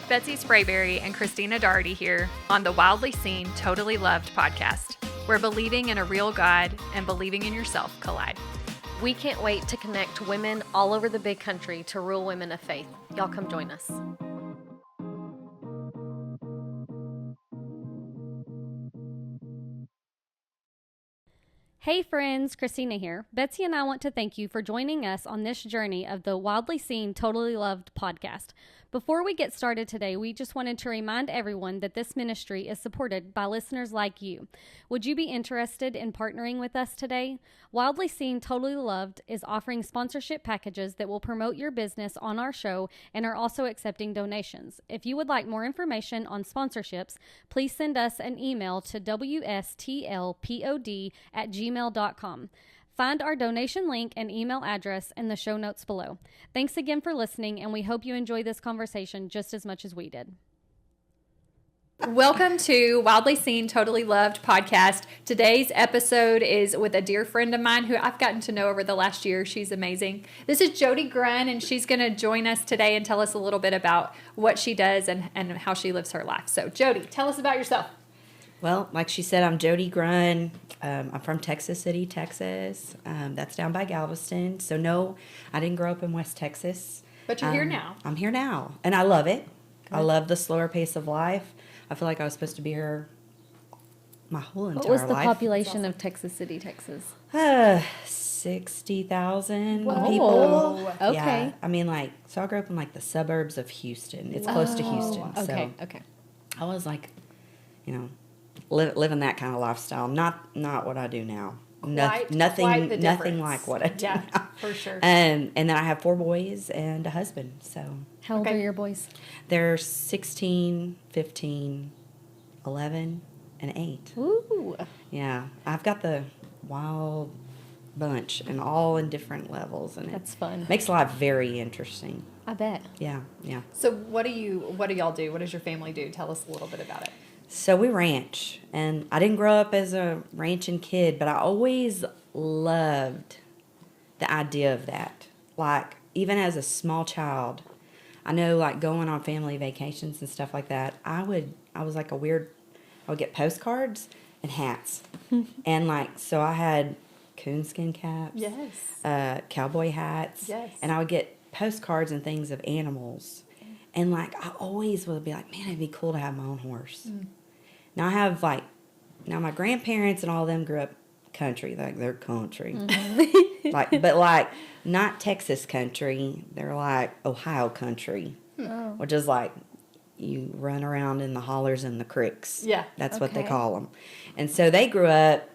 Betsy Sprayberry and Christina Doherty here on the Wildly Seen, Totally Loved podcast, where believing in a real God and believing in yourself collide. We can't wait to connect women all over the big country to real women of faith. Y'all come join us. Hey friends, Christina here. Betsy and I want to thank you for joining us on this journey of the Wildly Seen, Totally Loved podcast. Before we get started today, we just wanted to remind everyone that this ministry is supported by listeners like you. Would you be interested in partnering with us today? Wildly Seen, Totally Loved is offering sponsorship packages that will promote your business on our show and are also accepting donations. If you would like more information on sponsorships, please send us an email to wstlpod@gmail.com. Find our donation link and email address in the show notes below. Thanks again for listening, and we hope you enjoy this conversation just as much as we did. Welcome to Wildly Seen, Totally Loved podcast. Today's episode is with a dear friend of mine who I've gotten to know over the last year. She's amazing. This is Jodie Grun, and she's going to join us today and tell us a little bit about what she does and how she lives her life. So, Jodie, tell us about yourself. Well, like she said, I'm Jodie Grun. I'm from Texas City, Texas. That's down by Galveston. So, no, I didn't grow up in West Texas. But you're here now. I'm here now, and I love it. Good. I love the slower pace of life. I feel like I was supposed to be here my whole entire life. What was the population of Texas City, Texas? 60,000 Whoa. people. Okay. Yeah, I mean, so I grew up in, the suburbs of Houston. It's close to Houston. Okay, So okay. I was, living that kind of lifestyle. Not what I do now. Quite the Nothing difference. like what I do Yeah, now. for sure. And then I have 4 boys and a husband. So How old Okay. are your boys? they're 16, 15, 11, and 8. Ooh. Yeah, I've got the wild bunch, and all in different levels, and That's fun. makes life very interesting. I bet. Yeah. So what do y'all do? What does your family do? Tell us a little bit about it. So we ranch, and I didn't grow up as a ranching kid, but I always loved the idea of that. Even as a small child, I know, going on family vacations and stuff like that, I would get postcards and hats. And, so I had coonskin caps. Yes. Cowboy hats. Yes. And I would get postcards and things of animals. And, I always would be like, man, it'd be cool to have my own horse. Now I have, my grandparents and all of them grew up country. They're country. Mm-hmm. But not Texas country. They're Ohio country. Oh. Which is you run around in the hollers and the creeks. Yeah. That's what they Okay. call them. And so they grew up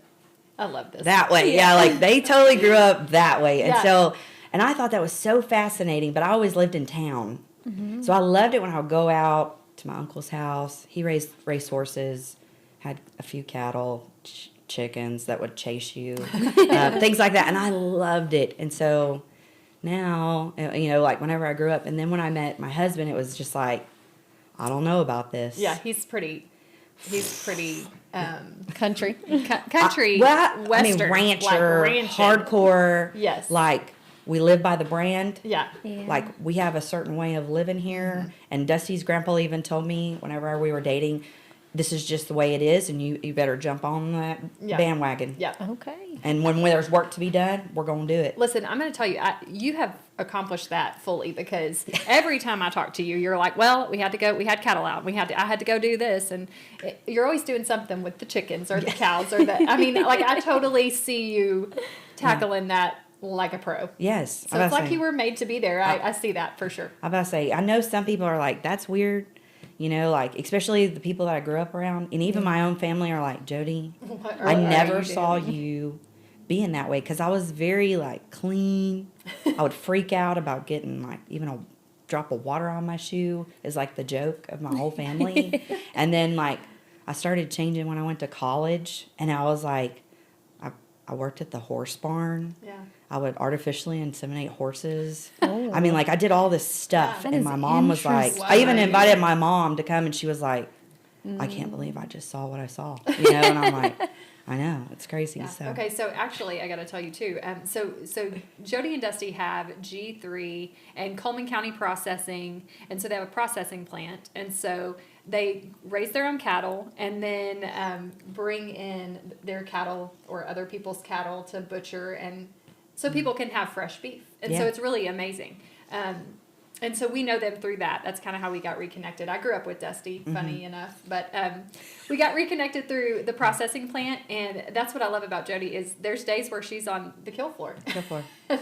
I love this. that way. Yeah, they totally grew up that way. And Yeah. and I thought that was so fascinating, but I always lived in town. Mm-hmm. So I loved it when I would go out to my uncle's house. He raised racehorses, had a few cattle, chickens that would chase you, things like that. And I loved it. And so now, whenever I grew up, and then when I met my husband, it was just I don't know about this. Yeah, he's pretty Country. country, western, rancher, ranching. hardcore. Yes. We live by the brand. Yeah. Yeah. We have a certain way of living here. And Dusty's grandpa even told me whenever we were dating, this is just the way it is, and you better jump on that bandwagon. Yeah. Okay. And when there's work to be done, we're going to do it. Listen, I'm going to tell you, you have accomplished that fully, because every time I talk to you, you're like, well, we had cattle out. I had to go do this. And you're always doing something with the chickens or the cows or I totally see you tackling that like a pro. Yes. So it's you were made to be there. I see that for sure. I'm about to say, I know some people are like, that's weird. Especially the people that I grew up around, and even my own family are like, Jodie, I never saw you being that way, because I was very clean. I would freak out about getting even a drop of water on my shoe is the joke of my whole family. And then I started changing when I went to college, and I was I worked at the horse barn. Yeah. I would artificially inseminate horses. Oh. I mean, I did all this stuff, That and is my mom was interesting. I even invited my mom to come, and she was like, I can't believe I just saw what I saw, And I'm I know, it's crazy. Yeah. So Okay, so actually, I got to tell you too. So Jodie and Dusty have G3 and Coleman County Processing, and so they have a processing plant, and so they raise their own cattle and then bring in their cattle or other people's cattle to butcher, and so people can have fresh beef, and so it's really amazing. And so we know them through that. That's kind of how we got reconnected. I grew up with Dusty, funny enough, but we got reconnected through the processing plant, and that's what I love about Jodie is there's days where she's on the kill floor.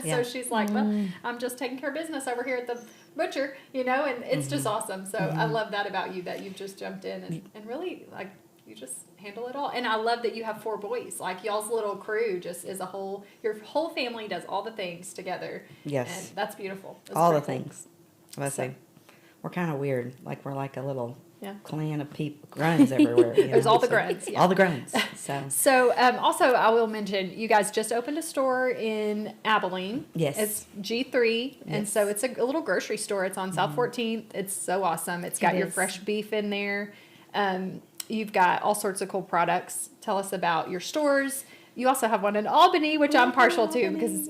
So she's like, well, I'm just taking care of business over here at the butcher, and it's just awesome. So I love that about you, that you've just jumped in and really, like, you just handle it all. And I love that you have 4 boys. Like, y'all's little crew just is your whole family does all the things together. Yes. And that's beautiful. That's all the pretty cool. things. I say, we're kind of weird. Like, we're like a little clan of people, Gruns everywhere. There's all the Gruns. Yeah. All the Gruns. So also, I will mention, you guys just opened a store in Abilene. Yes. It's G3, and so it's a little grocery store. It's on South 14th. It's so awesome. It's got your fresh beef in there. You've got all sorts of cool products. Tell us about your stores. You also have one in Albany, which I'm partial to because,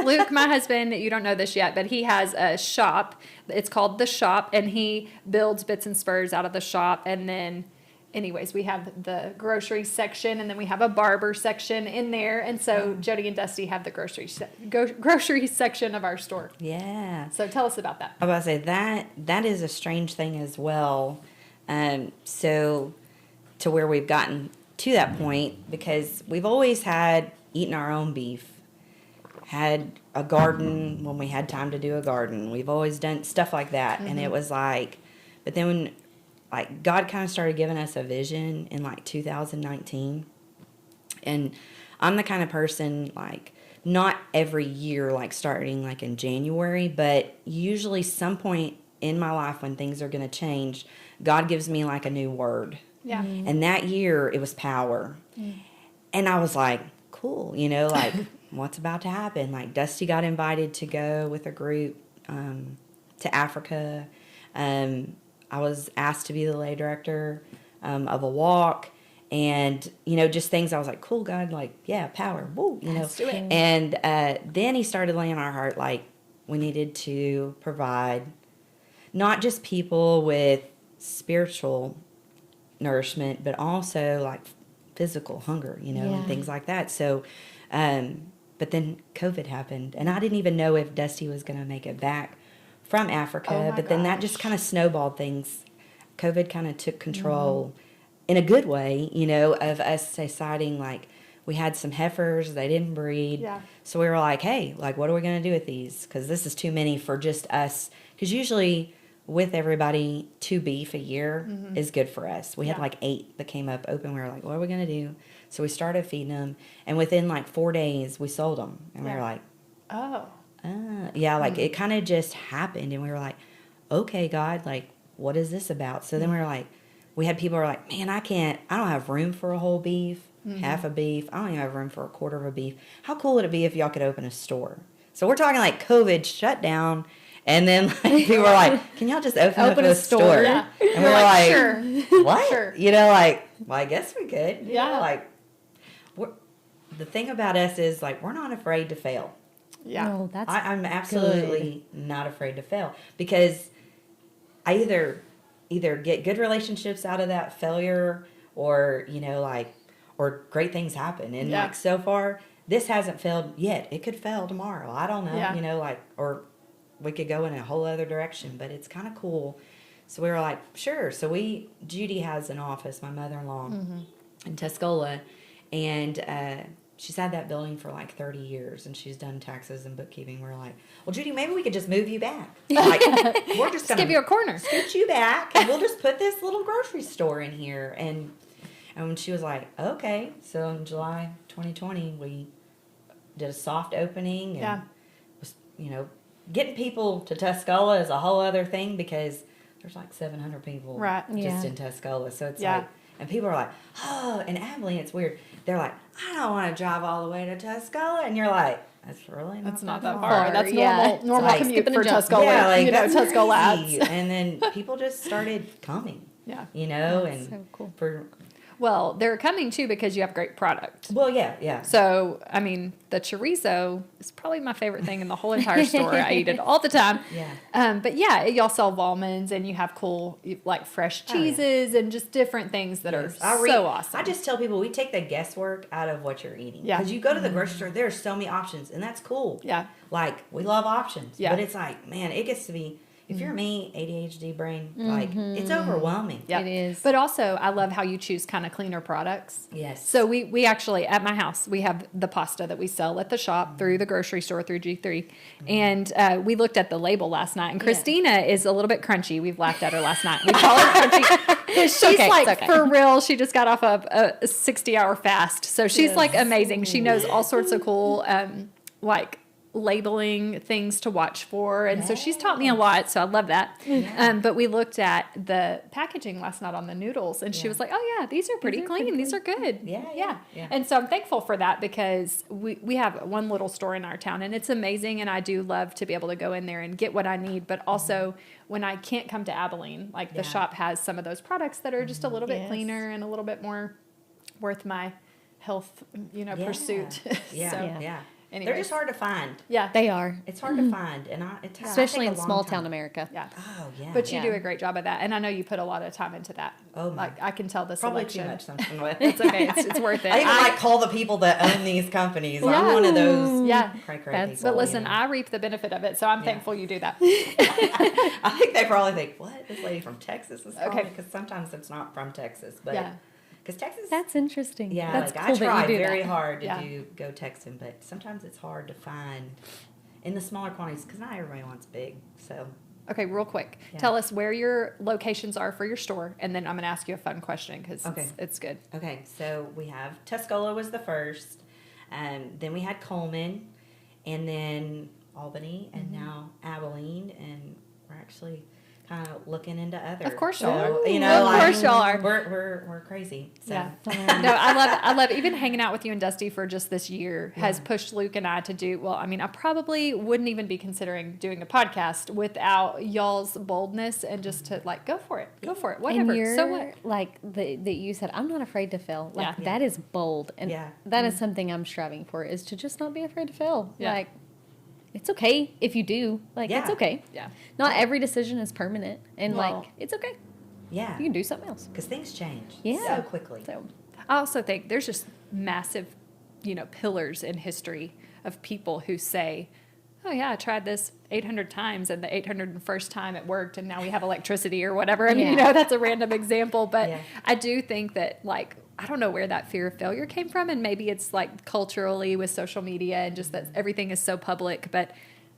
Luke, my husband, you don't know this yet, but he has a shop. It's called The Shop, and he builds bits and spurs out of the shop. And then, anyways, we have the grocery section, and then we have a barber section in there. And so Jodie and Dusty have the grocery section of our store. Yeah. So tell us about that. I was about to say, that is a strange thing as well. So to where we've gotten to that point, because we've always had eaten our own beef, had a garden when we had time to do a garden. We've always done stuff like that. And it was like, but then when, like, God kind of started giving us a vision in like 2019. And I'm the kind of person, like, not every year, like starting like in January, but usually some point in my life when things are going to change, God gives me like a new word. Yeah. And that year it was power. And I was like, cool, like what's about to happen? Like, Dusty got invited to go with a group to Africa. I was asked to be the lay director of a walk, and just things. I was like, cool, God, like, yeah, power, woo, Let's do it. And then he started laying on our heart, like, we needed to provide not just people with spiritual nourishment, but also like physical hunger, and things like that. So, but then COVID happened, and I didn't even know if Dusty was going to make it back from Africa. But then that just kind of snowballed things. COVID kind of took control in a good way, of us deciding, like, we had some heifers, they didn't breed. Yeah. So we were like, hey, like, what are we going to do with these? Because this is too many for just us. Because usually with everybody, 2 beef a year is good for us. We had like 8 that came up open. We were like, what are we going to do? So we started feeding them. And within like 4 days, we sold them. And we were like, like it kind of just happened. And we were like, okay, God, like, what is this about? So then we were like, we had people who were like, man, I don't have room for a whole beef, half a beef. I don't even have room for a quarter of a beef. How cool would it be if y'all could open a store? So we're talking like COVID shut down. And then like, people were like, can y'all just open up a store? Yeah. And we were like, sure. What? Sure. Like, well, I guess we could. Yeah. Like, the thing about us is, like, we're not afraid to fail. Yeah. No, that's I'm absolutely not afraid to fail, because I either get good relationships out of that failure, or, or great things happen. And like, so far, this hasn't failed yet. It could fail tomorrow. I don't know, or we could go in a whole other direction, but it's kind of cool. So we were like, sure. So Jodie has an office, my mother-in-law, in Tuscola, and she's had that building for like 30 years, and she's done taxes and bookkeeping. We're like, well, Jodie, maybe we could just move you back. Like, we're just going to give you a corner. Scoot you back, and we'll just put this little grocery store in here. And she was like, okay. So in July 2020, we did a soft opening, and was, getting people to Tuscola is a whole other thing, because there's like 700 people just in Tuscola. So it's like, and people are like, oh, in Abilene, it's weird. They're like, I don't want to drive all the way to Tuscola. And you're like, that's really not that far. That's Yeah. normal Like, commute for jump. Tuscola. Yeah, like, that's Tuscola crazy. ads. And then people just started coming. Yeah. And so cool. for Well, they're coming too because you have great product. Well, yeah. So, I mean, the chorizo is probably my favorite thing in the whole entire store. I eat it all the time. Yeah. But yeah, y'all sell almonds and you have cool, like fresh cheeses and just different things that are so awesome. I just tell people we take the guesswork out of what you're eating. Yeah. Because you go to the grocery store, there's so many options, and that's cool. Yeah. Like, we love options. Yeah. But it's like, man, it gets to be, if you're me, ADHD brain, like, it's overwhelming. Yeah. It is. But also, I love how you choose kind of cleaner products. Yes. So we actually, at my house, we have the pasta that we sell at the shop through the grocery store through G3. And we looked at the label last night. And Christina is a little bit crunchy. We've laughed at her last night. We call her crunchy. She's like, for real, she just got off of a 60-hour fast. So she's like amazing. She knows all sorts of cool, like, labeling things to watch for, and so she's taught me a lot, so I love that. But we looked at the packaging last night on the noodles, and she was like, oh yeah, these are pretty clean, these are good. Yeah. And so I'm thankful for that, because we have one little store in our town, and it's amazing, and I do love to be able to go in there and get what I need, but also when I can't come to Abilene, like the shop has some of those products that are just a little bit cleaner and a little bit more worth my health, pursuit. Yeah. Anyways. They're just hard to find. Yeah, They are. It's hard to find, and Especially I in take a small long town time. America. Yeah. Oh yeah. But you do a great job of that, and I know you put a lot of time into that. Oh, my. Like I can tell the Probably selection. too much something with. It's okay. It's worth it. I even like call the people that own these companies. I'm one of those cray people. But listen, I reap the benefit of it, so I'm thankful you do that. I think they probably think, what? This lady from Texas is calling? Okay. Because sometimes it's not from Texas, but because Texas. That's interesting. Yeah, That's like cool I that try you do very that. hard to go Texan, but sometimes it's hard to find in the smaller quantities because not everybody wants big. So Okay, real quick. Tell us where your locations are for your store, and then I'm going to ask you a fun question because it's good. Okay, so we have Tuscola was the first, and then we had Coleman, and then Albany, and now Abilene, and we're actually kind of looking into other. Of course y'all are. Of course y'all are. We're crazy. So. Yeah. No, I love even hanging out with you and Dusty for just this year has pushed Luke and I to do, well, I mean, I probably wouldn't even be considering doing a podcast without y'all's boldness and just to like, go for it, whatever. And you're, so what? like that you said, I'm not afraid to fail. Like that is bold. And that is something I'm striving for, is to just not be afraid to fail. Yeah. Like, it's okay if you do. Like, it's okay. Yeah. Not every decision is permanent. And, like, it's okay. Yeah. You can do something else. Because things change so quickly. So, I also think there's just massive, pillars in history of people who say, oh yeah, I tried this 800 times and the 801st time it worked and now we have electricity or whatever. I mean, that's a random example, but I do think that, like, I don't know where that fear of failure came from, and maybe it's like culturally with social media and just that everything is so public, but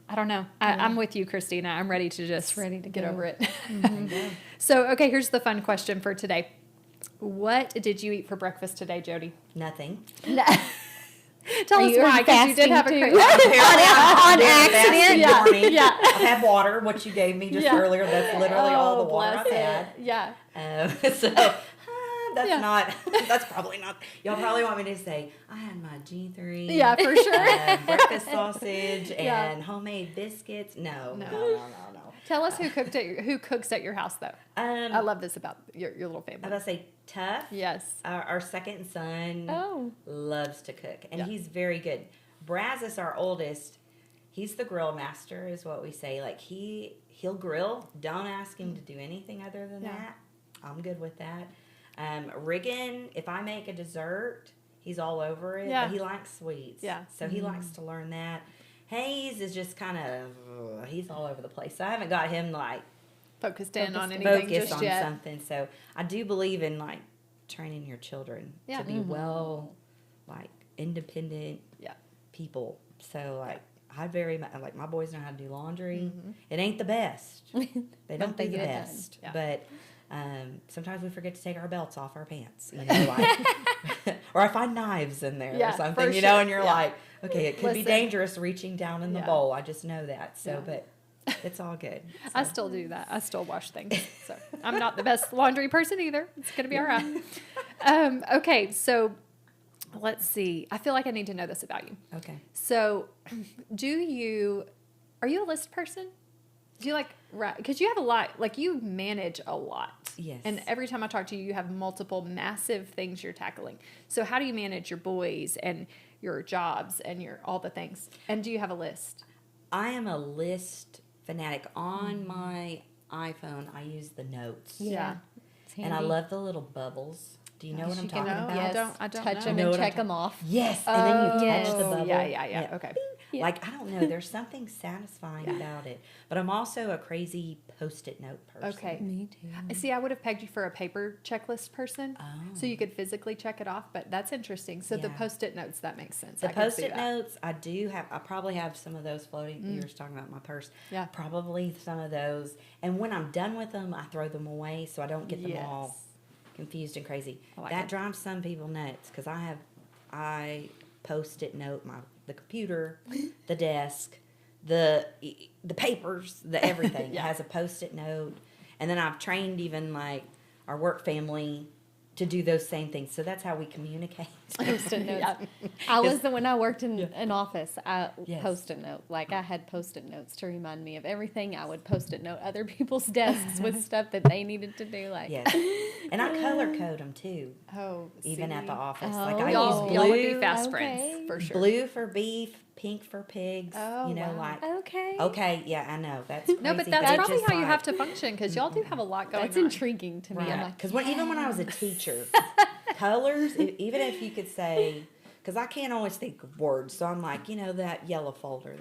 I don't know. I'm with you, Christina. I'm ready to just get over it. Mm-hmm. So, okay, here's the fun question for today. What did you eat for breakfast today, Jodie? Nothing. Tell us why, because you did have a crazy on accident. Yeah. I had water, what you gave me just earlier. That's literally all the water I've had. Yeah. That's probably not. Y'all probably want me to say, I had my G3. Yeah, for sure. Breakfast sausage and homemade biscuits. No. Tell us who cooks at your house, though. I love this about your little family. I was going to say Tough. Yes. Our second son loves to cook, and he's very good. Brazos, our oldest, he's the grill master, is what we say. Like, he'll grill. Don't ask him to do anything other than that. I'm good with that. Riggin, if I make a dessert, he's all over it. But he likes sweets. Yeah. So he likes to learn that. Hayes is just kind of, he's all over the place. So I haven't got him, like, focused on anything just on yet. Something. So I do believe in, like, training your children to be well, like, independent people. So, like, like, my boys know how to do laundry. Mm-hmm. It ain't the best. They don't do the best. Yeah. But sometimes we forget to take our belts off our pants, like, or I find knives in there or something, and you're like, okay, it could be dangerous reaching down in the bowl. I just know that. So, but it's all good. So. I still do that. I still wash things. So I'm not the best laundry person either. It's going to be all right. Okay, so let's see. I feel like I need to know this about you. Okay. So are you a list person? Do you like, right? Because you have a lot, like you manage a lot. Yes. And every time I talk to you, you have multiple massive things you're tackling. So how do you manage your boys and your jobs and your all the things? And do you have a list? I am a list fanatic. On my iPhone, I use the notes. Yeah. And I love the little bubbles. Do you know what I'm talking about? Yes. I don't touch know. them You know and what I'm check them off. Yes, and then you yes. touch the bubble. Yeah. Okay. Yeah. Like, I don't know, there's something satisfying about it. But I'm also a crazy Post-it note person. Okay. Me too. See, I would have pegged you for a paper checklist person, so you could physically check it off. But that's interesting. So the Yeah. Post-it notes, that makes sense. The I can see Post-it that. notes, I do have. I probably have some of those floating. You were talking about my purse. Yeah. Probably some of those. And when I'm done with them, I throw them away so I don't get them all Yes. confused and crazy. I like That it. drives some people nuts because I Post-it note the computer, the desk, the papers, the everything. Yeah. It has a Post-it note, and then I've trained even like our work family to do those same things. So that's how we communicate. Post-it notes. Yeah. I was when I worked in an office. I Yes. Post-it note. Like I had Post-it notes to remind me of everything. I would Post-it note other people's desks with stuff that they needed to do. Like Yes, and I color code them too. Oh, Even at the see? office, Oh. like I Y'all use would be blue, fast Okay. friends for sure. blue for beef, pink for pigs. Oh, you know, wow. like okay. okay, yeah, I know that's crazy, No, but that's it probably just, how you like- have to function because y'all do have a lot going That's on. intriguing to me. I'm Right. like, Because even when I was a teacher, colors, even if you could say, because I can't always think of words, so I'm like, that yellow folder,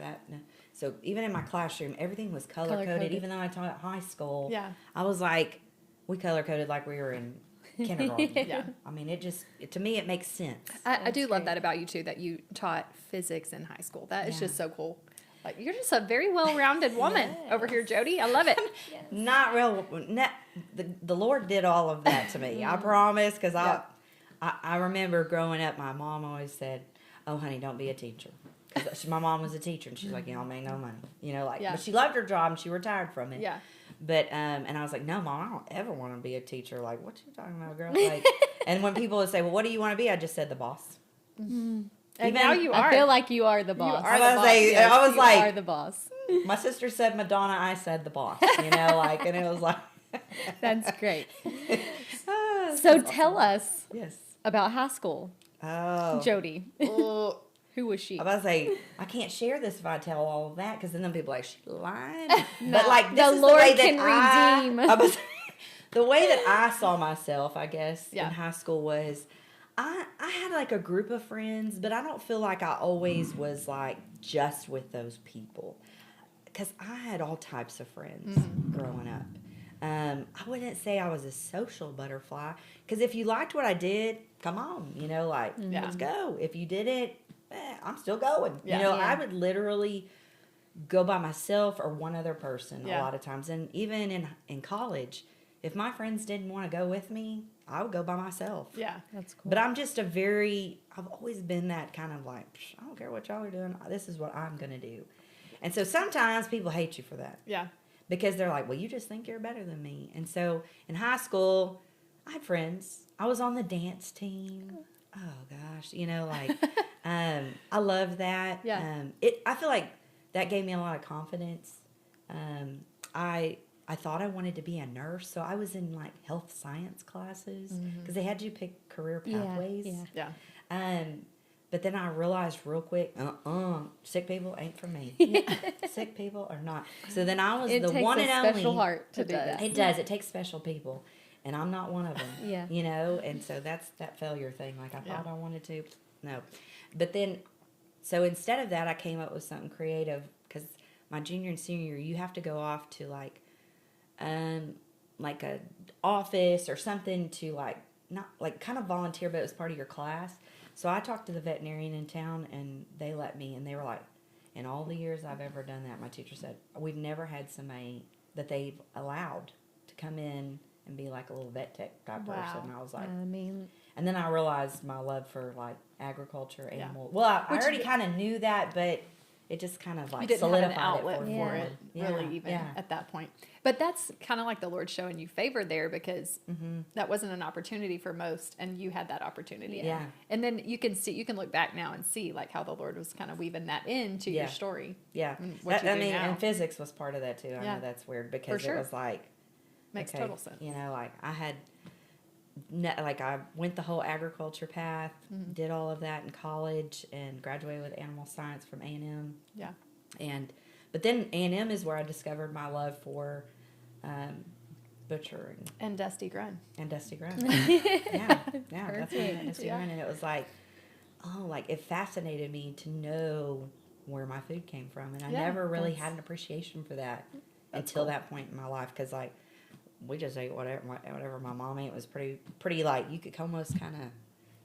so even in my classroom, everything was color coded. Color-coded. Even though I taught at high school, Yeah. I was like, we color coded like we were in kindergarten. Yeah. I mean, to me, it makes sense. I do That's love great. that about you too, that you taught physics in high school. That is Yeah. just so cool. Like you're just a very well-rounded woman over here, Jodie. I love it. Not real. The Lord did all of that to me. I promise. Because I remember growing up, my mom always said, "Oh, honey, don't be a teacher." Because my mom was a teacher, and she's like, "You don't make no money." Yeah. But she loved her job, and she retired from it. Yeah. But and I was like, "No, Mom, I don't ever want to be a teacher." Like, what you talking about, girl? Like, and when people would say, "Well, what do you want to be?" I just said the boss. And Even- now you are. I feel like you are the boss. are I the was boss. like, Yes, I was you like, are the boss. my sister said Madonna, I said the boss. And it was like, That's great. ah, So that's tell awesome. us Yes. about high school, Oh. Jodie. Oh. Who was she? I was about to say, I can't share this if I tell all of that because then people are like, she lied. But like, this The is Lord the way that can redeem. I was, the way that I saw myself, I guess, Yeah. in high school was, I had like a group of friends, but I don't feel like I always was like just with those people because I had all types of friends growing up. I wouldn't say I was a social butterfly because if you liked what I did, come on, Yeah. let's go. If you didn't, I'm still going. Yeah. Yeah. I would literally go by myself or one other person Yeah. a lot of times. And even in college, if my friends didn't want to go with me, I would go by myself. Yeah. That's cool. But I'm just I've always been that kind of like, I don't care what y'all are doing. This is what I'm going to do. And so sometimes people hate you for that Yeah. because they're like, well, you just think you're better than me. And so in high school, I had friends. I was on the dance team. Oh gosh, I love that. Yeah. I feel like that gave me a lot of confidence. I thought I wanted to be a nurse, so I was in like health science classes because they had you pick career pathways. Yeah. Yeah. But then I realized real quick, sick people ain't for me. Sick people are not. So then I was It the takes one a and only. special heart to It do does. that. It does. It takes special people, and I'm not one of them. Yeah. And so that's that failure thing. Like I thought Yeah. I wanted to, no, but then, so instead of that, I came up with something creative because my junior and senior year, you have to go off to like a office or something to like not like kind of volunteer, but it was part of your class. So I talked to the veterinarian in town, and they let me, and they were like, in all the years I've ever done that, my teacher said, we've never had somebody that they've allowed to come in and be like a little vet tech type Wow. person. And I was like, I mean, and then I realized my love for like agriculture, Yeah. animal. Well, I Which already you- kind of knew that, but it just kind of like You didn't have an solidified outlet it for for me. it, Yeah, really, even yeah. at that point. But that's kind of like the Lord showing you favor there because Mm-hmm. that wasn't an opportunity for most, and you had that opportunity. Yeah. And then you can look back now and see like how the Lord was kind of weaving that into your Yeah. story. Yeah, what you do now. and physics was part of that too. I Yeah. know that's weird because For sure. it was like, Makes total sense. You know, like I went the whole agriculture path, did all of that in college, and graduated with animal science from A&M. Yeah. But then A&M is where I discovered my love for butchering. And Dusty Grun. Yeah, that's when I met Dusty Yeah. Grun, and it was like, it fascinated me to know where my food came from, and I never really had an appreciation for that until that point in my life, because like we just ate whatever my mom ate. It was pretty like you could almost kind of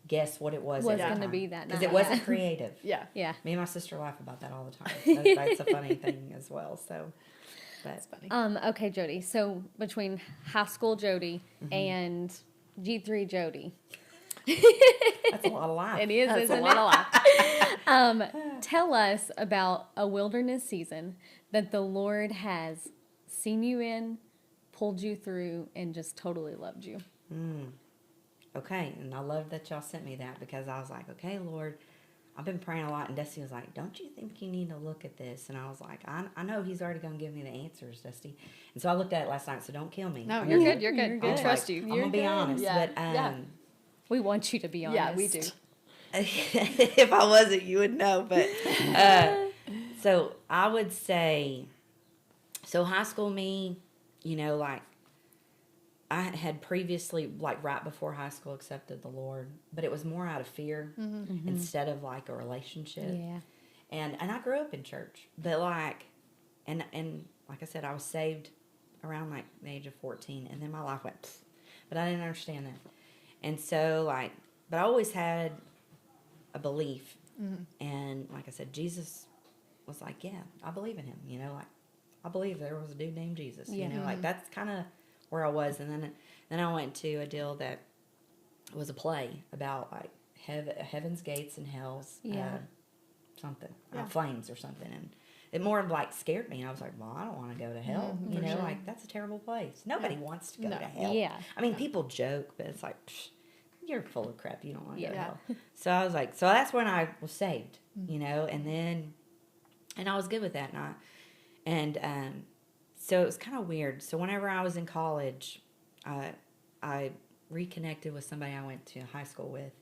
guess what it was. What's going to be that night. Because it wasn't creative. Yeah. Yeah. Me and my sister laugh about that all the time. That's a funny thing as well. So that's funny. Okay, Jodie. So between high school Jodie and G3 Jodie. That's a lot of life. It is, That's isn't a lot of life. Tell us about a wilderness season that the Lord has seen you in, pulled you through, and just totally loved you. Okay, and I love that y'all sent me that, because I was like, okay, Lord, I've been praying a lot, and Dusty was like, don't you think you need to look at this? And I was like, I know he's already going to give me the answers, Dusty. And so I looked at it last night, so don't kill me. No, you're good. You're good. You're I good. trust you. I'm You're going to be good. honest. Yeah. But We want you to be honest. Yeah, we do. if I wasn't, you would know. But so I would say, so high school me, you know, like I had previously, like right before high school, accepted the Lord, but it was more out of fear instead of like a relationship. Yeah. And I grew up in church, but like, and like I said, I was saved around like the age of 14, and then my life went, pfft, but I didn't understand that. And so like, but I always had a belief, and like I said, Jesus was like, yeah, I believe in him, you know, like I believe there was a dude named Jesus, you know, like that's kind of where I was. And then I went to a deal that was a play about like heaven's gates and hell's something, flames or something, and it more like scared me. I was like, well, I don't want to go to hell, you know, like that's a terrible place. Nobody wants to go to hell. Yeah. I mean, people joke, but it's like, psh, you're full of crap. You don't want to go to Yeah. hell. So I was like, so that's when I was saved, you know, and I was good with that. And so it was kind of weird. So whenever I was in college, I reconnected with somebody I went to high school with,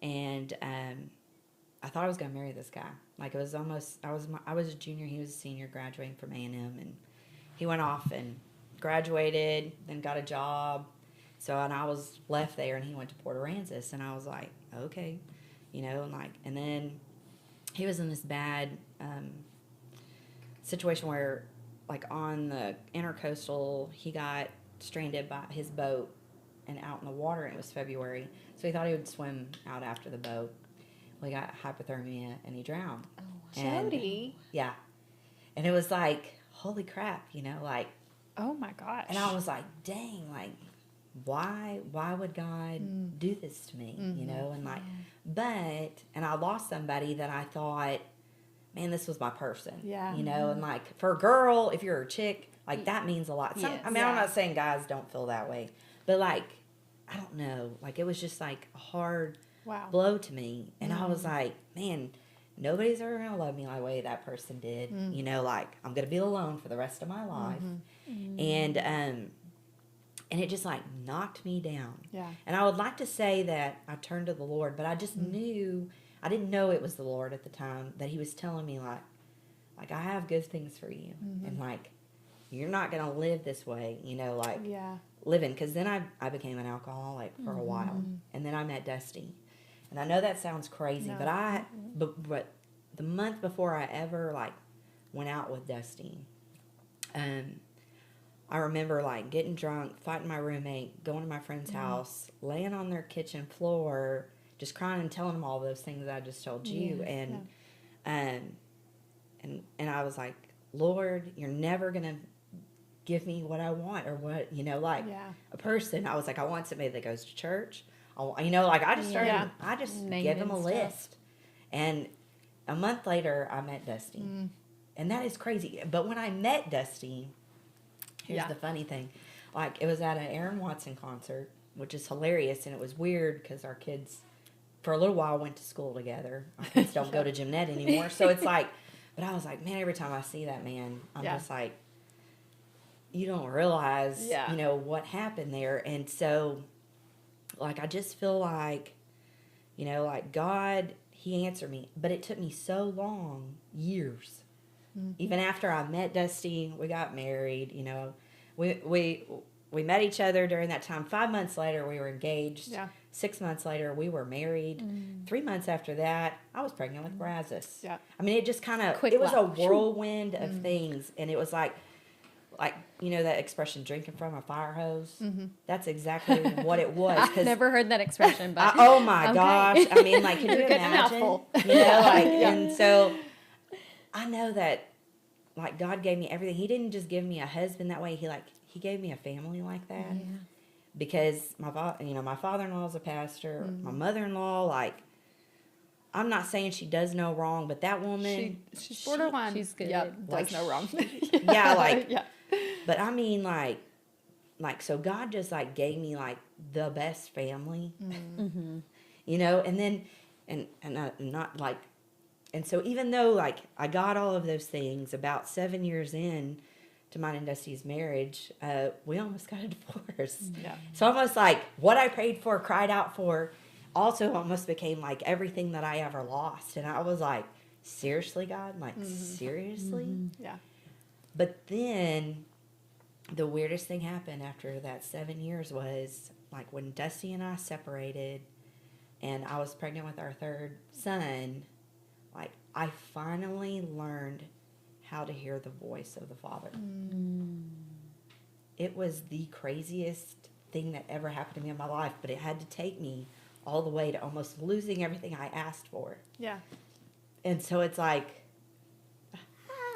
and I thought I was going to marry this guy. Like it was almost, I was a junior, he was a senior, graduating from A&M, and he went off and graduated, then got a job. So, and I was left there, and he went to Port Aransas, and I was like, okay, you know, and then he was in this bad situation where, like, on the intercoastal, he got stranded by his boat and out in the water, and it was February, so he thought he would swim out after the boat. Well, he got hypothermia, and he drowned. Oh, And, Jodie. yeah. And it was like, holy crap, you know, like, Oh my gosh. and I was like, dang, like, why would God do this to me, you know? And like, and I lost somebody that I thought, man, this was my person, you know? And like, for a girl, if you're a chick, like that means a lot. Yes. I mean, I'm not saying guys don't feel that way, but like, I don't know, like it was just like a hard blow to me. And I was like, man, nobody's ever going to love me like the way that person did. You know, like I'm going to be alone for the rest of my life. And it just like knocked me down. Yeah. And I would like to say that I turned to the Lord, but I just knew, I didn't know it was the Lord at the time, that he was telling me like I have good things for you. And like, you're not going to live this way, you know, like living. Because then I became an alcoholic for a while. And then I met Dusty. And I know that sounds crazy, but the month before I ever like went out with Dusty, I remember like getting drunk, fighting my roommate, going to my friend's house, laying on their kitchen floor, just crying and telling them all those things I just told you. And I was like, Lord, you're never going to give me what I want, or what, you know, like a person. I was like, I want somebody that goes to church. You know, like I just started, I just gave him a list. And a month later, I met Dusty. And that is crazy. But when I met Dusty, here's the funny thing. Like, it was at an Aaron Watson concert, which is hilarious. And it was weird because our kids, for a little while, went to school together. Our kids don't go to gymnast anymore. So it's like, but I was like, man, every time I see that man, I'm just like, you don't realize, Yeah. you know, what happened there. And so, like, I just feel like, you know, like God, he answered me, but it took me so long, years. Even after I met Dusty, we got married, you know, we met each other during that time. 5 months later, we were engaged. Yeah. 6 months later, we were married. 3 months after that, I was pregnant with Brazos. Yeah. I mean, it just kind of, Quick it was a laugh. whirlwind of things. And it was like, you know, that expression, drinking from a fire hose? That's exactly what it was. I've never heard that expression, but Oh my okay. gosh. I mean, like, can you You're getting a imagine? mouthful. You know, like, and so I know that, like, God gave me everything. He didn't just give me a husband that way. He gave me a family like that. Because my father-in-law is a pastor. My mother-in-law, like, I'm not saying she does no wrong, but that woman, She's borderline. she's good. Yep, Like, does no wrong. yeah, like, yeah. but I mean, like, so God just, like, gave me, like, the best family, you know, and then, and not, like, and so even though, like, I got all of those things, about 7 years in to mine and Dusty's marriage, we almost got a divorce. Yeah. So almost like what I prayed for, cried out for, also almost became like everything that I ever lost. And I was like, seriously, God? Like, seriously? Yeah. But then the weirdest thing happened after that 7 years was, like, when Dusty and I separated and I was pregnant with our third son, like, I finally learned how to hear the voice of the Father. It was the craziest thing that ever happened to me in my life, but it had to take me all the way to almost losing everything I asked for. Yeah. And so it's like,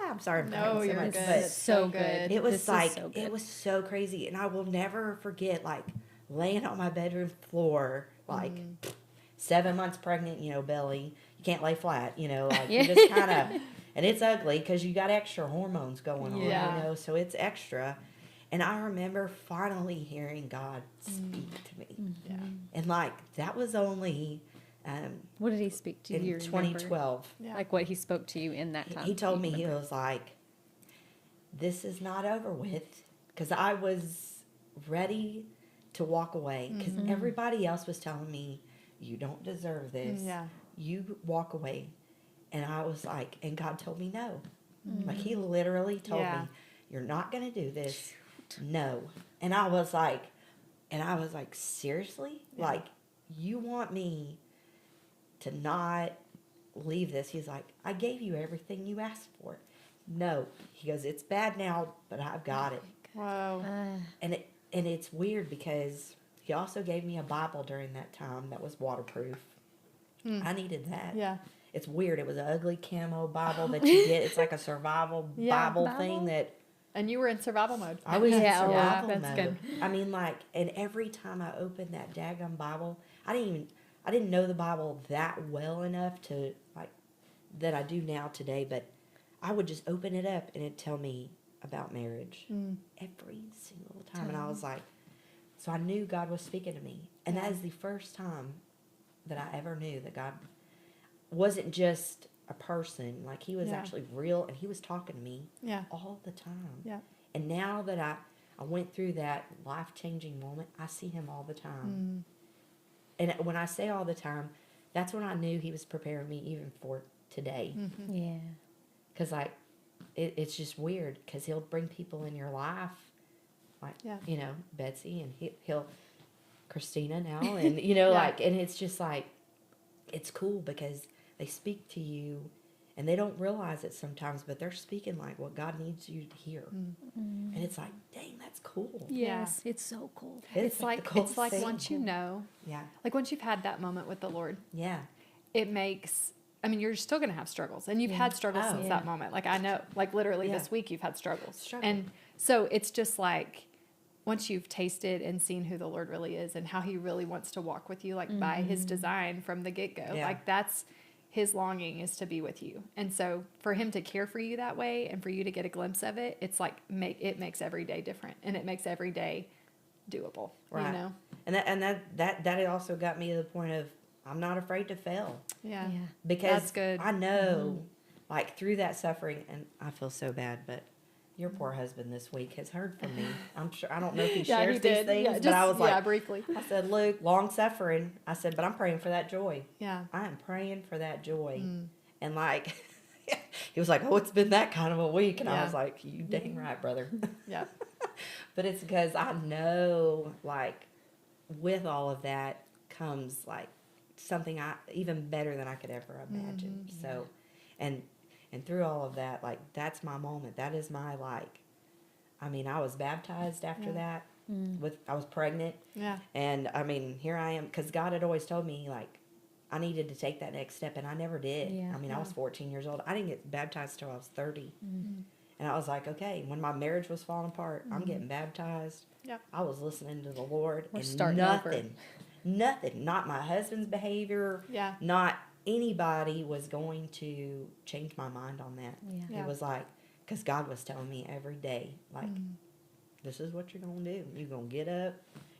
I'm sorry I'm No, crying so you're much, good. but It's so good. it was This is like, so good. it was so crazy. And I will never forget, like, laying on my bedroom floor, like, 7 months pregnant, you know, belly. You can't lay flat, you know, like, you just kind of, and it's ugly because you got extra hormones going on, Yeah. you know, so it's extra. And I remember finally hearing God speak to me. Yeah. And, like, that was only What did he speak to you? in You remember? 2012. Yeah. Like what he spoke to you in that time. He told me, You he remember? was like, this is not over with. Because I was ready to walk away. Because everybody else was telling me, you don't deserve this. Yeah. You walk away. And I was like, and God told me no. Like, he literally told Yeah. me, you're not going to do this. No. And I was like, seriously? Yeah. Like, you want me to not leave this? He's like, I gave you everything you asked for. No. He goes, it's bad now, but I've got it. Wow. And it's weird because he also gave me a Bible during that time that was waterproof. I needed that. Yeah. It's weird. It was an ugly camo Bible that you get. It's like a survival Yeah. Bible thing that And you were in survival mode. I was in Yeah, survival that's mode. good. I mean, like, and every time I opened that daggum Bible, I didn't know the Bible that well enough to, like, that I do now today, but I would just open it up and it'd tell me about marriage every single time. And I was like, so I knew God was speaking to me. And that is the first time that I ever knew that God wasn't just a person. Like, he was Yeah. actually real, and he was talking to me Yeah. all the time. Yeah. And now that I went through that life-changing moment, I see him all the time. And when I say all the time, that's when I knew he was preparing me even for today. Yeah. Because, like, it's just weird because he'll bring people in your life, like, Yeah. you know, Betsy, and he'll Christina now, and, you know, Yeah. like, and it's just like, it's cool because they speak to you and they don't realize it sometimes, but they're speaking like what God needs you to hear. And it's like, dang, that's cool. Yes, it's so cool. It's like the coolest thing. once you know, Yeah. like once you've had that moment with the Lord, Yeah. it makes, I mean, you're still going to have struggles, and you've had struggles Oh. since Yeah. that moment. Like, I know, like, literally Yeah. this week you've had struggles. Struggle. And so it's just like, once you've tasted and seen who the Lord really is and how he really wants to walk with you, like by his design from the get-go, Yeah. like that's his longing, is to be with you. And so for him to care for you that way and for you to get a glimpse of it, it's like, it makes every day different, and it makes every day doable, Right. you know? And that also got me to the point of, I'm not afraid to fail. Yeah. Yeah. Because That's good. I know, like, through that suffering, and I feel so bad, but, your poor husband this week has heard from me. I'm sure, I don't know if he Yeah, shares he these did. things, Yeah, but just, I was like, briefly. I said, Luke, long suffering. I said, but I'm praying for that joy. Yeah. I am praying for that joy. And like, he was like, oh, it's been that kind of a week. And I was like, you dang right, brother. Yeah. But it's because I know, like, with all of that comes, like, something even better than I could ever imagine. So, and through all of that, like, that's my moment. That is my, like, I mean, I was baptized after that. I was pregnant. Yeah. And, I mean, here I am. Because God had always told me, like, I needed to take that next step, and I never did. Yeah. I mean, I was 14 years old. I didn't get baptized till I was 30. And I was like, okay, when my marriage was falling apart, I'm getting baptized. Yep. I was listening to the Lord. We're and starting over. Nothing, not my husband's behavior, Yeah. not anybody was going to change my mind on that. Yeah. It was like, because God was telling me every day, like, this is what you're going to do. You're going to get up.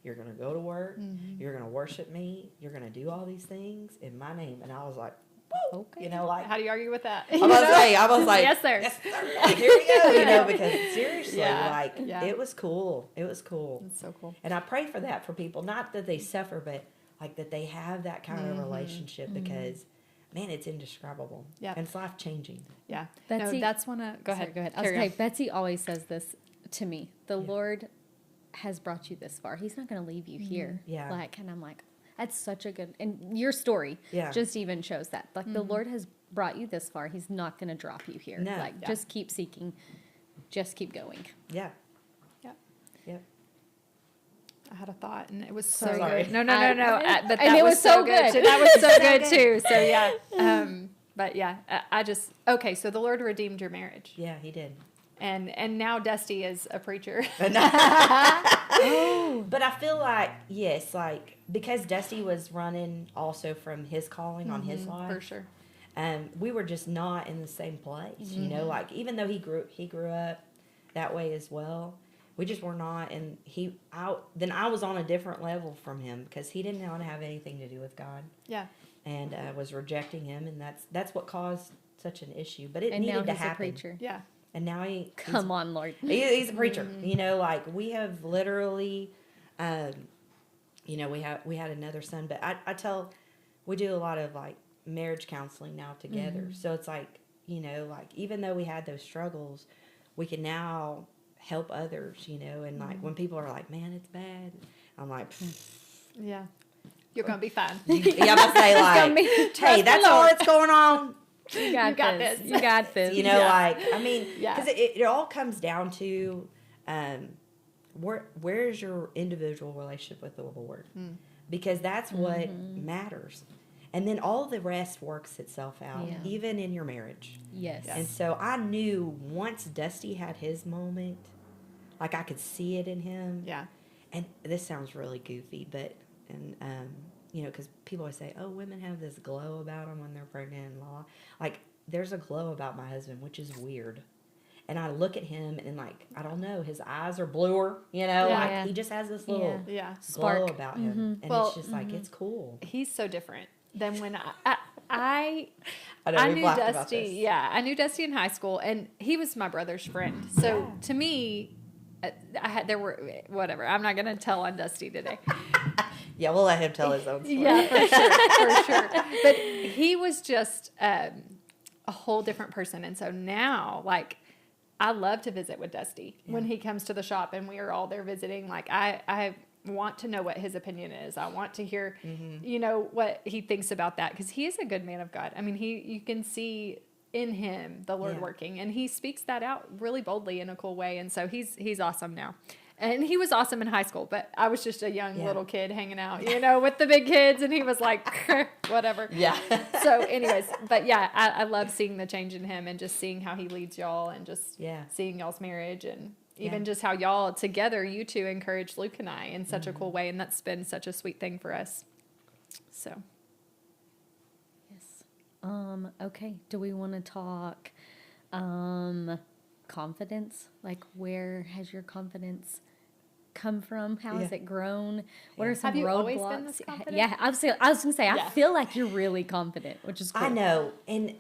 You're going to go to work. You're going to worship me. You're going to do all these things in my name. And I was like, whoa. Okay. You know, like, How do you argue with that? I was like, Yes, sir. Yes, sir. Here we go. You know, because seriously, Yeah. Yeah. it was cool. It was cool. That's so cool. And I pray for that for people. Not that they suffer, but like that they have that kind of relationship because, man, it's indescribable. Yeah. And it's life changing. Yeah. Betsy- no, that's one of, go ahead. Go ahead. I was Carry gonna on. say, Betsy always says this to me. The Lord has brought you this far. He's not going to leave you here. Yeah. Like, and I'm like, that's such a good, and your story just even shows that. Like, the Lord has brought you this far. He's not going to drop you here. No. Like, just keep seeking. Just keep going. Yeah. Yeah. Yep. I had a thought, and it was so Sorry. good. No. But And that it was was so so good. good. Too. That was so good too. So yeah. But yeah, I just okay. So the Lord redeemed your marriage, Yeah, he did. and now Dusty is a preacher. But I feel like, yes, like, because Dusty was running also from his calling on his life. For sure. We were just not in the same place, you know, like, even though he grew up that way as well, we just were not, and then I was on a different level from him, because he didn't want to have anything to do with God, Yeah. and was rejecting him, and that's what caused such an issue, but it And now needed to he's a happen. preacher. Yeah. And now Come on, Lord. he's a preacher, you know, like, we have literally, you know, we had another son, but we do a lot of, like, marriage counseling now together. So it's like, you know, like, even though we had those struggles, we can now help others, you know, and like when people are like, man, it's bad, I'm like, Yeah. You're gonna be fine. yeah, I'm gonna say like, hey, that's all that's going on. You got, this. You got this. You know, like, I mean, Yeah. because it all comes down to where's your individual relationship with the Lord, because that's what matters. And then all the rest works itself out, even in your marriage. Yes. And so I knew once Dusty had his moment, like, I could see it in him. Yeah. And this sounds really goofy, but, you know, because people always say, oh, women have this glow about them when they're pregnant and blah. Like, there's a glow about my husband, which is weird. And I look at him and, like, I don't know, his eyes are bluer, you know, Yeah. like, he just has this little Yeah. glow about him. And Well, it's just like, it's cool. He's so different than when I know, I we've knew laughed about Dusty. this. Yeah, I knew Dusty in high school, and he was my brother's friend. So to me, there were whatever. I'm not gonna tell on Dusty today. Yeah, we'll let him tell his own story. Yeah, for sure. But he was just a whole different person, and so now, like, I love to visit with Dusty when he comes to the shop, and we are all there visiting. Like, I want to know what his opinion is. I want to hear, you know, what he thinks about that, because he is a good man of God. I mean, you can see in him the Lord working, and he speaks that out really boldly in a cool way. And so he's awesome now. And he was awesome in high school, but I was just a young little kid hanging out, you know, with the big kids, and he was like, whatever. Yeah. So anyways, but yeah, I love seeing the change in him, and just seeing how he leads y'all, and just seeing y'all's marriage, and even just how y'all together, you two, encourage Luke and I in such a cool way. And that's been such a sweet thing for us. So. Yes. Okay. Do we want to talk confidence? Like, where has your confidence come from? How has it grown? What are some Have you roadblocks? always been this confident? Yeah, I was going to say, I feel like you're really confident, which is cool. I know. And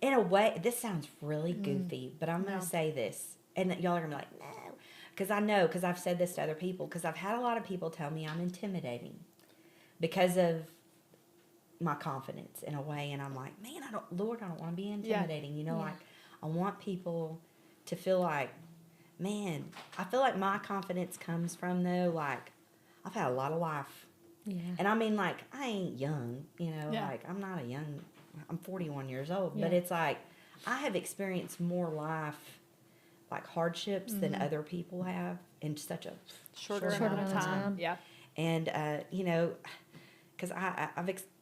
in a way, this sounds really goofy, but I'm going to say this. And y'all are going to be like, no. Because I know, because I've said this to other people, because I've had a lot of people tell me I'm intimidating because of my confidence in a way. And I'm like, man, I don't want to be intimidating. You know, like, I want people to feel like, man, I feel like my confidence comes from, though, like, I've had a lot of life. Yeah. And I mean, like, I ain't young, you know, like, I'm not I'm 41 years old, but it's like, I have experienced more life, like, hardships than other people have in such a short amount of time. Yeah. And, you know, because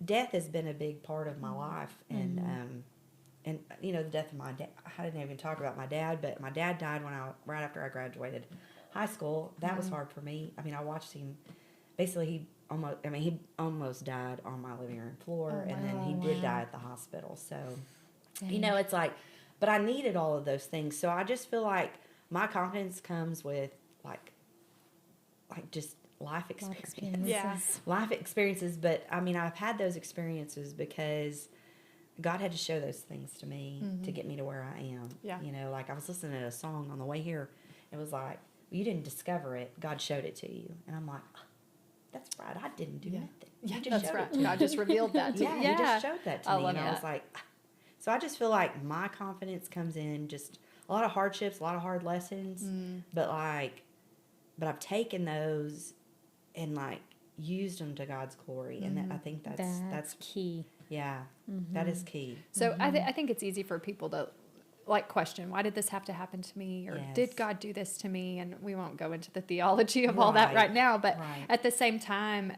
death has been a big part of my life. And, you know, the death of my dad, I didn't even talk about my dad, but my dad died right after I graduated high school. That was hard for me. I mean, I watched him, basically, he almost died on my living room floor, and then he did die at the hospital. So, you know, it's like, but I needed all of those things. So I just feel like my confidence comes with, like just life experiences. Life experiences. But, I mean, I've had those experiences because God had to show those things to me to get me to where I am. Yeah. You know, like, I was listening to a song on the way here. It was like, you didn't discover it. God showed it to you. And I'm like, that's right. I didn't do nothing. You just showed it to me. God just revealed that to you. Yeah, you just showed that to me. And I was like, so I just feel like my confidence comes in just a lot of hardships, a lot of hard lessons. But I've taken those and, like, used them to God's glory. And I think that's key. Yeah, that is key. So I think it's easy for people to, like, question, why did this have to happen to me? Or did God do this to me? And we won't go into the theology of all that right now. But at the same time,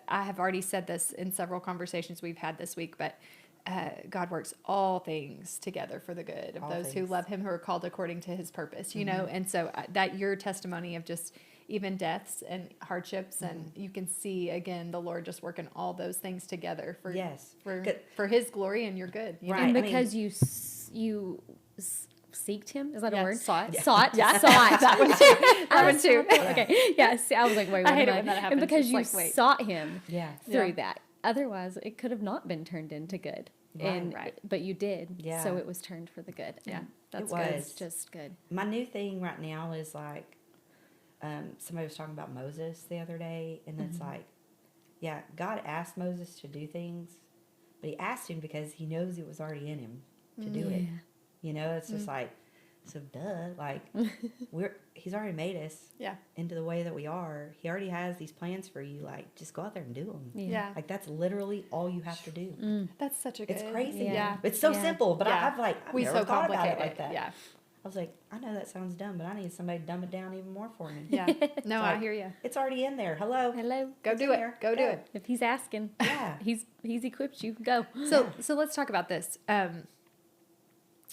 I have already said this in several conversations we've had this week, but God works all things together for the good of those who love him, who are called according to his purpose, you know? And so that your testimony of just even deaths and hardships, and you can see, again, the Lord just working all those things together for his glory and your good. You know? And because you seeked him, is that a word? Sought. Sought. Yeah. Sought. That one too. That one too. Okay. Yes. I was like, wait, I hate it when that happens. And because it's you sought him through that. Otherwise, it could have not been turned into good. But you did. Yeah. So it was turned for the good. Yeah. That's good. It's just good. My new thing right now is, like, somebody was talking about Moses the other day, and it's like, God asked Moses to do things, but he asked him because he knows it was already in him to do it. You know, it's just like, so duh, like, he's already made us into the way that we are. He already has these plans for you. Like, just go out there and do them. Yeah. Like, that's literally all you have to do. That's such a good. It's crazy. Yeah. It's so simple, but I've never thought about it like that. Yeah. I was like, I know that sounds dumb, but I need somebody to dumb it down even more for me. Yeah. No, like, I hear you. It's already in there. Hello. Go do it. Go do it. If he's asking, he's equipped you. Go. So let's talk about this.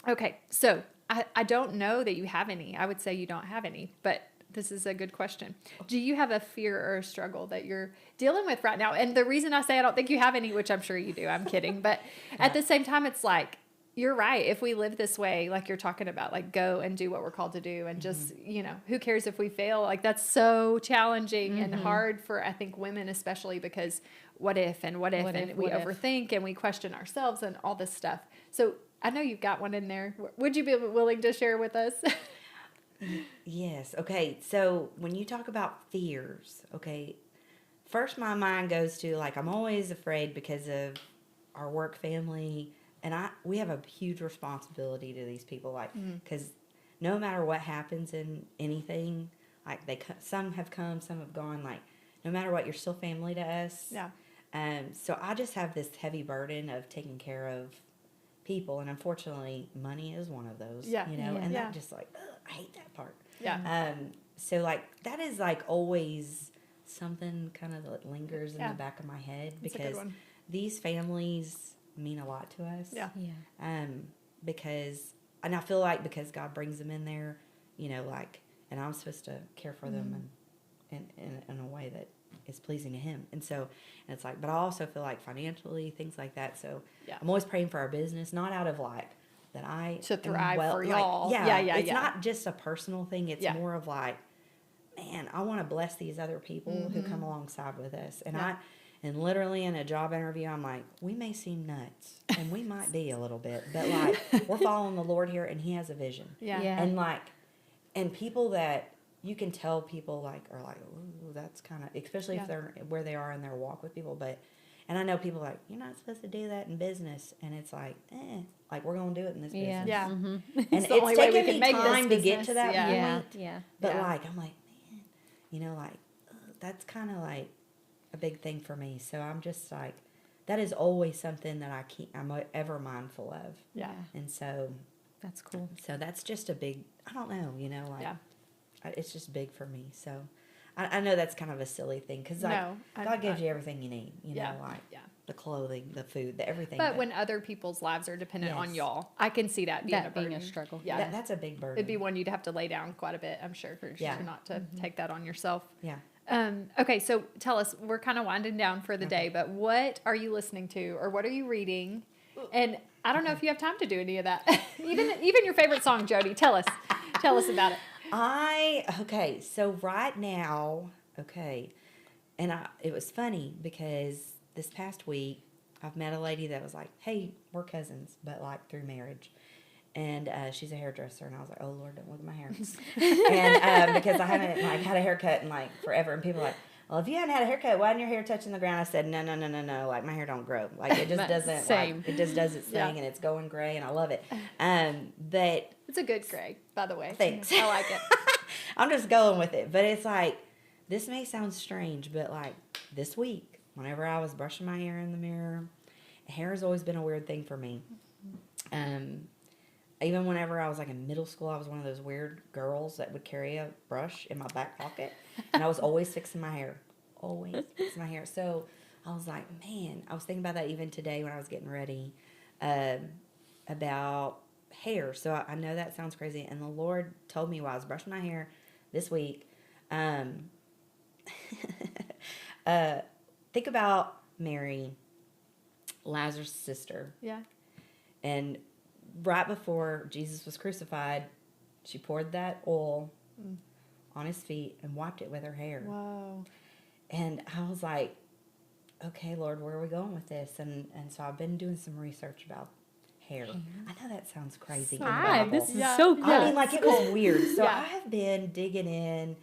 Okay, so I don't know that you have any. I would say you don't have any, but this is a good question. Do you have a fear or a struggle that you're dealing with right now? And the reason I say I don't think you have any, which I'm sure you do, I'm kidding, but at the same time, it's like, you're right. If we live this way, like you're talking about, like, go and do what we're called to do, and just, you know, who cares if we fail? Like, that's so challenging and hard for, I think, women especially, because what if and we overthink and we question ourselves and all this stuff. So I know you've got one in there. Would you be willing to share with us? Yes. Okay. So when you talk about fears, first my mind goes to, like, I'm always afraid because of our work family. And we have a huge responsibility to these people, like, because no matter what happens in anything, like, some have come, some have gone, like, no matter what, you're still family to us. Yeah. So I just have this heavy burden of taking care of people, and unfortunately, money is one of those. Yeah. You know, and that just, like, I hate that part. Yeah. So, like, that is, like, always something kind of that lingers in the back of my head, because these families mean a lot to us. Yeah. Yeah. Because I feel like because God brings them in there, you know, like, and I'm supposed to care for them and in a way that is pleasing to him. And so, and it's like, but I also feel like financially, things like that. So I'm always praying for our business, not out of, like, that I to thrive for y'all. Like, it's not just a personal thing. It's more of, like, man, I want to bless these other people who come alongside with us. And And literally in a job interview, I'm like, we may seem nuts, and we might be a little bit, but, like, we're following the Lord here, and he has a vision. Yeah. And, like, and people that you can tell people like are like, ooh, that's kind of, especially if they're where they are in their walk with people. But and I know people like, you're not supposed to do that in business, and it's like, like we're gonna do it in this business. Yeah. And It's the only way we taken can me make this time to get to business. that Yeah. point. Yeah. But like, I'm like, man, you know, like that's kind of like a big thing for me. So I'm just like, that is always something that I'm ever mindful of. Yeah. And so That's cool. So that's just a big, I don't know, you know, like, it's just big for me. So I know that's kind of a silly thing because God gives you everything you need, you know, like the clothing, the food, the everything. But when other people's lives are dependent on y'all, I can see that being a struggle. Yeah. that's a big burden. It'd be one you'd have to lay down quite a bit, I'm sure, for not to take that on yourself. Yeah. Okay, so tell us, we're kind of winding down for the day, but what are you listening to or what are you reading? And I don't know if you have time to do any of that. even your favorite song, Jodie. Tell us about it. So right now, and it was funny because this past week I've met a lady that was like, hey, we're cousins, but like through marriage. And she's a hairdresser, and I was like, oh, Lord, don't look at my hair. And because I haven't like had a haircut in like forever, and people are like, well, if you hadn't had a haircut, why isn't your hair touching the ground? I said, no, like my hair don't grow. Like it just doesn't, like, it just does its thing, and it's going gray, and I love it. But it's a good gray, by the way. Thanks. I like it. I'm just going with it. But it's like, this may sound strange, but like this week, whenever I was brushing my hair in the mirror, hair has always been a weird thing for me. Even whenever I was like in middle school, I was one of those weird girls that would carry a brush in my back pocket. And I was always fixing my hair. Always fixing my hair. So I was like, man, I was thinking about that even today when I was getting ready about hair. So I know that sounds crazy. And the Lord told me while I was brushing my hair this week, think about Mary, Lazarus' sister. Yeah. And right before Jesus was crucified, she poured that oil on his feet and wiped it with her hair. Wow. And I was like, okay, Lord, where are we going with this? And so I've been doing some research about hair. I know that sounds crazy. This is so good. I mean, like, it was weird. So I have been digging in,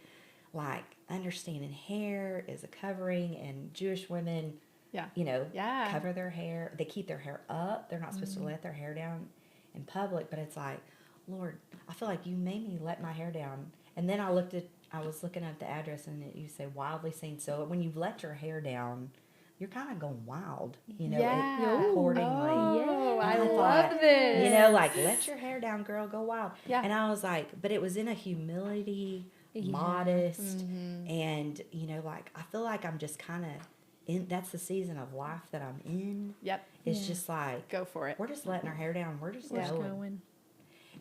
like, understanding hair is a covering, and Jewish women, you know, cover their hair. They keep their hair up. They're not supposed to let their hair down in public, but it's like, Lord, I feel like you made me let my hair down. And then I was looking at the address, and you say wildly seen. So when you've let your hair down, you're kind of going wild, you know, accordingly. Oh, I love this. You know, like, let your hair down, girl, go wild. Yeah. And I was like, but it was in a humility, modest, and, you know, like, I feel like I'm just kind of that's the season of life that I'm in. Yep. It's just like, go for it. We're just letting our hair down. We're just going.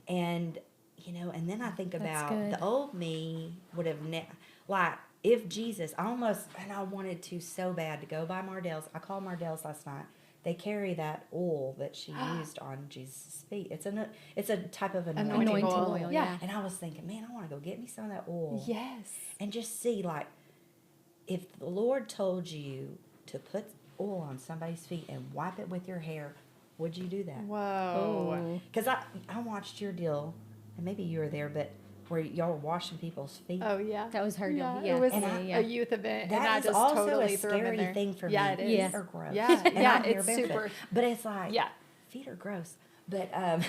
And, you know, and then I think about the old me would have, like, if Jesus, I wanted to so bad to go by Mardell's. I called Mardell's last night. They carry that oil that she used on Jesus' feet. It's a type of anointing oil. Yeah. And I was thinking, man, I want to go get me some of that oil. Yes. And just see, like, if the Lord told you to put oil on somebody's feet and wipe it with your hair, would you do that? Whoa. Because I watched your deal, and maybe you were there, but where y'all were washing people's feet. Oh, yeah. That was her deal. Yeah. It was a youth event. That and I is just also totally a threw them in scary there. thing for me. Yeah, it is. Yeah. Feet are gross. Yeah, And I'm here it's barefoot. super. But it's like, feet are gross. But I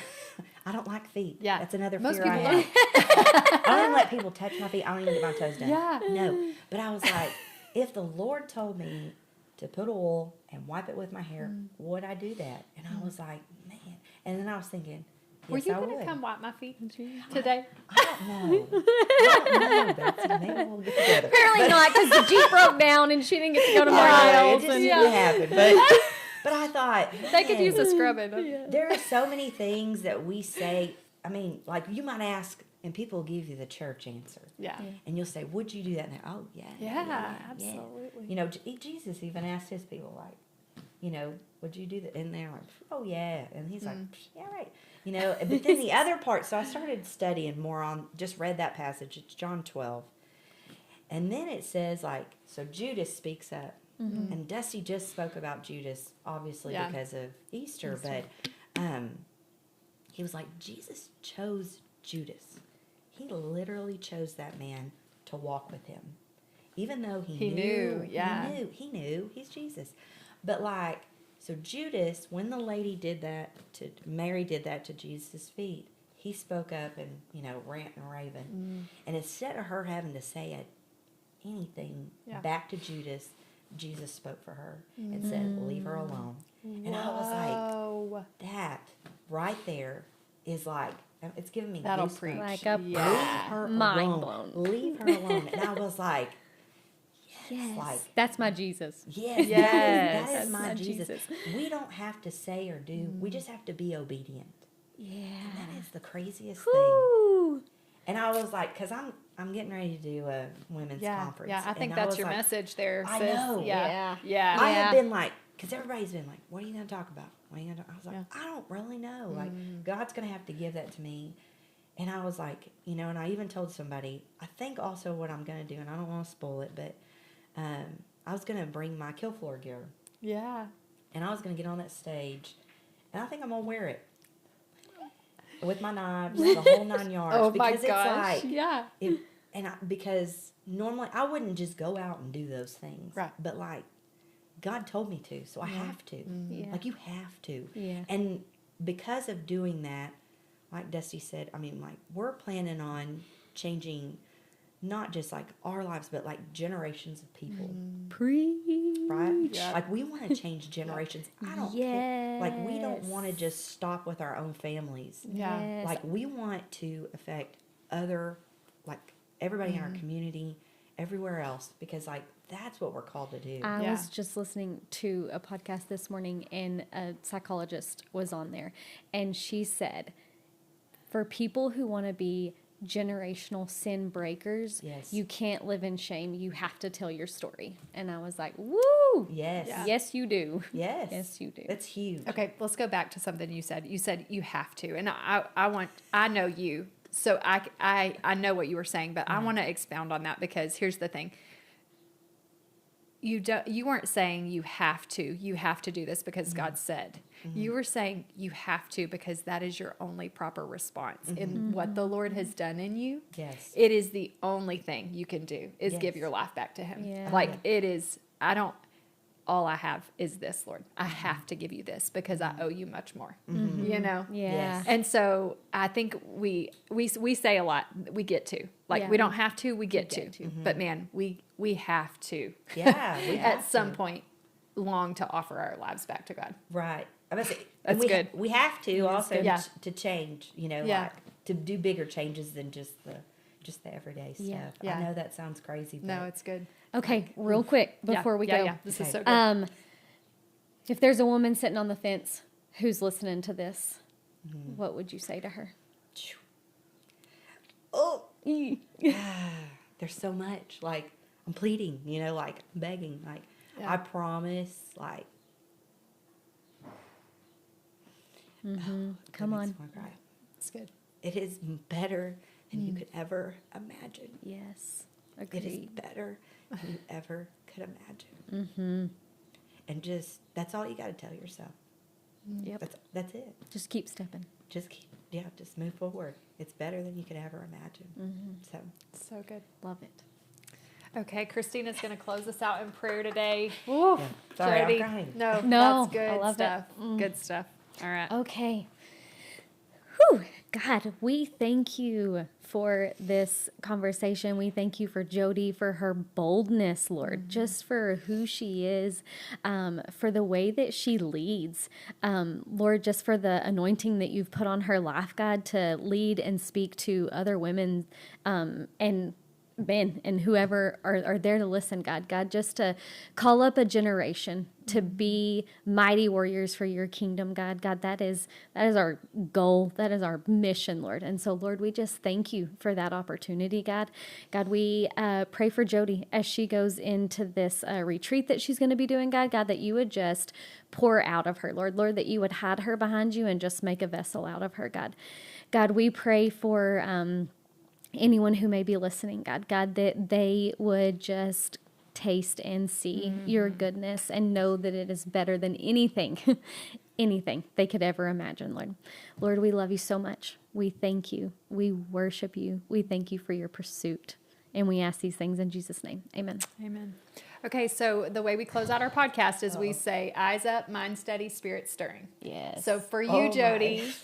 don't like feet. Yeah. That's another Most fear people I have. I don't even let people touch my feet. I don't even get my toes done. Yeah. No. But I was like, if the Lord told me to put oil and wipe it with my hair, would I do that? And I was like, man. And then I was thinking, yes, Were you I going to would. come wipe my feet today? I don't know, Betsy. Maybe we'll get together. Apparently not, because the Jeep broke down and she didn't get to go to It Mardell's. just didn't happen. But I thought, They could man, use a scrubbing. there are so many things that we say. I mean, like, you might ask, and people will give you the church answer. Yeah. And you'll say, would you do that? And they're, oh, yeah. Yeah, absolutely. You know, Jesus even asked his people, like, you know, would you do that? And they're like, oh, yeah. And he's like, yeah, right. You know, but then the other part, so I started studying more on, just read that passage. It's John 12. And then it says, like, so Judas speaks up. And Dusty just spoke about Judas, obviously, because of Easter. But he was like, Jesus chose Judas. he literally chose that man to walk with him. Even though he knew. He knew. He's Jesus. But like, so Judas, when the lady did that Mary did that to Jesus' feet, he spoke up and, rant and raving. And instead of her having to say anything back to Judas, Jesus spoke for her and said, leave her alone. And I was like, that right there is like, it's giving me that'll goosebumps. preach. Like a Leave her mind alone. blown. Leave her alone. And I was like, Yes. like, That's my Jesus. yes, Yes. that is my That's Jesus. Jesus. We don't have to say or do. We just have to be obedient. Yeah. And that is the craziest thing. Woo. And I was like, because I'm getting ready to do a women's conference. Yeah, I think and that's was your like, message there, sis. I know. Yeah. I have been like, because everybody's been like, what are you going to talk about? What are you going to talk? I was like, I don't really know. Like, God's going to have to give that to me. And I was like, and I even told somebody, I think also what I'm going to do, and I don't want to spoil it, but I was going to bring my kill floor gear. Yeah. And I was going to get on that stage, and I think I'm going to wear it. With my knives, the whole 9 yards. Oh my because gosh. It's like, Yeah. because normally I wouldn't just go out and do those things. Right. But like, God told me to, so I have to. Yeah. Like, you have to. Yeah. And because of doing that, like Dusty said, we're planning on changing not just like our lives, but like generations of people. Right? Yeah. Like, we want to change generations. I don't care. Like, we don't want to just stop with our own families. Yeah. Yes. Like, we want to affect everybody in our community, everywhere else, because like, that's what we're called to do. I was just listening to a podcast this morning, and a psychologist was on there, and she said, for people who want to be generational sin breakers, Yes. you can't live in shame. You have to tell your story. And I was like, woo! Yes. Yeah. Yes, you do. Yes. Yes, you do. That's huge. Okay, let's go back to something you said. You said you have to, and I know you, so I know what you were saying, but I want to expound on that, because here's the thing. You weren't saying you have to do this because God said. You were saying you have to because that is your only proper response in what the Lord has done in you. Yes. It is the only thing you can do is give Yes. your life back to Him. Yeah. Like, it is, all I have is this, Lord. I have to give you this because I owe you much more, you know? Yeah. Yes. And so I think we say a lot, we get to. Like, Yeah. we don't have to, we get to. But man, we have to. Yeah. We have At some to. point, long to offer our lives back to God. Right. I must say, That's we good. We have to also good. Yeah. to change, Yeah. like to do bigger changes than just the everyday stuff. Yeah. Yeah. I know that sounds crazy, but No, it's good. Okay, real quick before we go. Yeah, this is Okay. so good. If there's a woman sitting on the fence who's listening to this, what would you say to her? oh, there's so much. Like, I'm pleading, like I'm begging, like Yeah. I promise, like. Come on. Cry. It's good. It is better than you could ever imagine. Yes. It is Agreed. better than you ever could imagine. And just, that's all you got to tell yourself. Yep. That's it. Just keep stepping. Just just move forward. It's better than you could ever imagine. So, So good. Love it. Okay, Christina's going to close us out in prayer today. yeah. Sorry, Jodie. I'm crying. No, No, that's good I love it. stuff. Good stuff. All right. Okay. Whew. God, we thank you for this conversation. We thank you for Jodie, for her boldness, Lord, just for who she is, for the way that she leads. Lord, just for the anointing that you've put on her life, God, to lead and speak to other women and men and whoever are there to listen, God, just to call up a generation to be mighty warriors for your kingdom, God, that is our goal. That is our mission, Lord. And so, Lord, we just thank you for that opportunity, God. God, we pray for Jodie as she goes into this retreat that she's going to be doing, God, that you would just pour out of her, Lord, that you would hide her behind you and just make a vessel out of her, God. God, we pray for anyone who may be listening, God, that they would just taste and see your goodness and know that it is better than anything anything they could ever imagine, Lord. Lord, we love you so much. We thank you. We worship you. We thank you for your pursuit. And we ask these things in Jesus' name. Amen. Amen. Okay, so the way we close out our podcast is we say, eyes up, mind steady, spirit stirring. Yes. So for you, Jodie,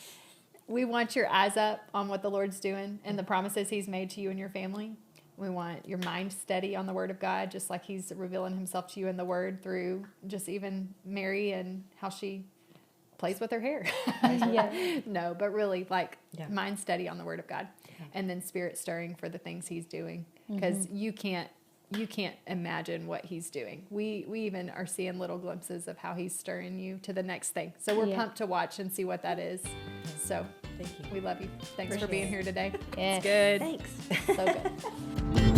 we want your eyes up on what the Lord's doing and the promises he's made to you and your family. We want your mind steady on the word of God, just like he's revealing himself to you in the word through just even Mary and how she plays with her hair. No, but really mind steady on the word of God, and then spirit stirring for the things he's doing, because you can't imagine what he's doing. We even are seeing little glimpses of how he's stirring you to the next thing. So we're pumped to watch and see what that is. So Thank you. We love you. Thanks for being here today. Yes. It's good. Thanks. So good.